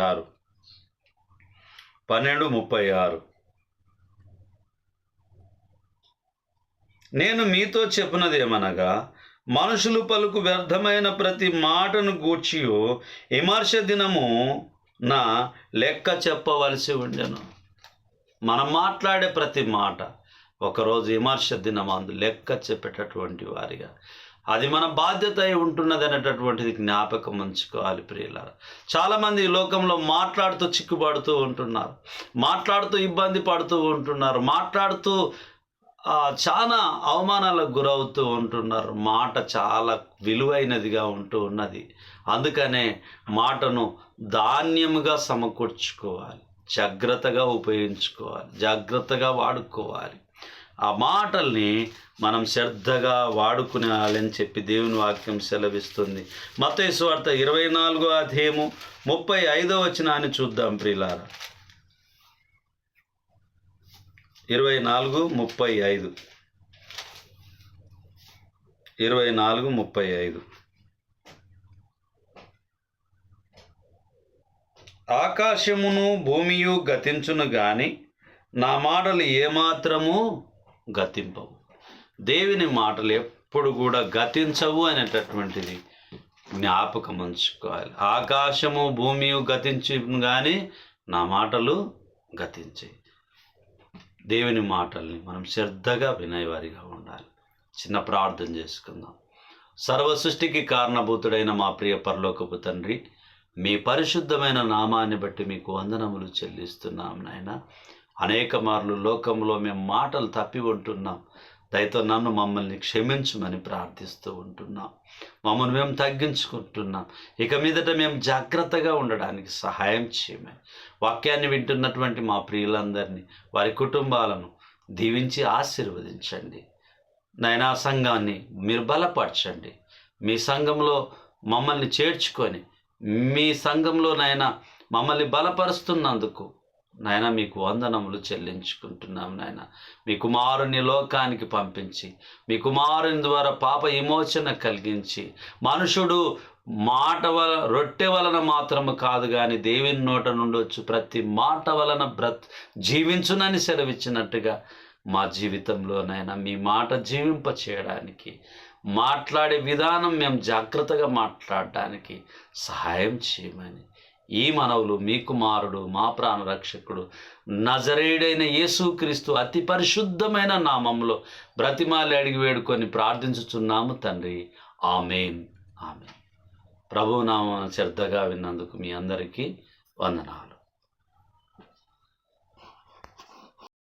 ఆరు 12:36. నేను మీతో చెప్పునదేమనగా, మనుషులు పలుకు వ్యర్థమైన ప్రతి మాటను గూర్చియు విమర్శ దినము నా లెక్క చెప్పవలసి ఉండెను. మనం మాట్లాడే ప్రతి మాట ఒకరోజు విమర్శ దినమందు లెక్క చెప్పేటటువంటి వారిగా అది మన బాధ్యత అయి ఉంటున్నది అనేటటువంటిది జ్ఞాపకం ఉంచుకోవాలి ప్రియులారా. చాలామంది ఈ లోకంలో మాట్లాడుతూ చిక్కుపడుతూ ఉంటున్నారు, మాట్లాడుతూ ఇబ్బంది పడుతూ ఉంటున్నారు, మాట్లాడుతూ చాలా అవమానాలకు గురవుతూ ఉంటున్నారు. మాట చాలా విలువైనదిగా ఉంటూ ఉన్నది. అందుకనే మాటను ధాన్యముగా సమకూర్చుకోవాలి, జాగ్రత్తగా ఉపయోగించుకోవాలి, జాగ్రత్తగా వాడుకోవాలి. ఆ మాటల్ని మనం శ్రద్ధగా వాడుకునేయాలని చెప్పి దేవుని వాక్యం సెలవిస్తుంది. మత్తయి సువార్త 24:35 చూద్దాం ప్రియులారా. 24:35. ఆకాశమును భూమియు గతించును గాని నా మాటలు ఏమాత్రము గతింపవు. దేవుని మాటలు ఎప్పుడు కూడా గతించవు అనేటటువంటిది జ్ఞాపకం ఉంచుకోవాలి. ఆకాశము భూమియు గతించును కానీ నా మాటలు గతించాయి. దేవుని మాటల్ని మనం శ్రద్ధగా వినేవారిగా ఉండాలి. చిన్న ప్రార్థన చేసుకుందాం. సర్వ సృష్టికి కారణభూతుడైన మా ప్రియ పరలోకపు తండ్రి, మీ పరిశుద్ధమైన నామాన్ని బట్టి మీకు వందనములు చెల్లిస్తున్నాం నాయన. అనేక మార్లు లోకంలో మేము మాటలు తప్పి ఉంటున్నాం. దయతో మమ్మల్ని క్షమించమని ప్రార్థిస్తూ ఉంటున్నాం. మమ్మల్ని మేము తగ్గించుకుంటున్నాం. ఇక మీదట మేము జాగ్రత్తగా ఉండడానికి సహాయం చేయమని వాక్యాన్ని వింటున్నటువంటి మా ప్రియులందరినీ, వారి కుటుంబాలను దీవించి ఆశీర్వదించండి నాయనా. సంఘాన్ని మీరు బలపరచండి. మీ సంఘంలో మమ్మల్ని చేర్చుకొని మీ సంఘంలో నాయన మమ్మల్ని బలపరుస్తున్నందుకు నాయన మీకు వందనములు చెల్లించుకుంటున్నాం నాయన. మీ కుమారుని లోకానికి పంపించి మీ కుమారుని ద్వారా పాప విమోచన కలిగించి మనుషుడు రొట్టె వలన మాత్రము కాదు కానీ దేవుని నోట నుండి వచ్చు ప్రతి మాట వలన జీవించునని సెలవిచ్చినట్టుగా మా జీవితంలోనైనా మీ మాట జీవింప చేయడానికి, మాట్లాడే విధానం మేము జాగ్రత్తగా మాట్లాడడానికి సహాయం చేయమని ఈ మనవులు మీ కుమారుడు మా ప్రాణరక్షకుడు నజరేయుడైన యేసుక్రీస్తు అతి పరిశుద్ధమైన నామంలో బ్రతిమాలి అడిగి వేడుకొని ప్రార్థించుచున్నాము తండ్రి. ఆమేన్. ఆమేన్. ప్రభువు నామమున శ్రద్ధగా విన్నందుకు మీ అందరికీ వందనాలు.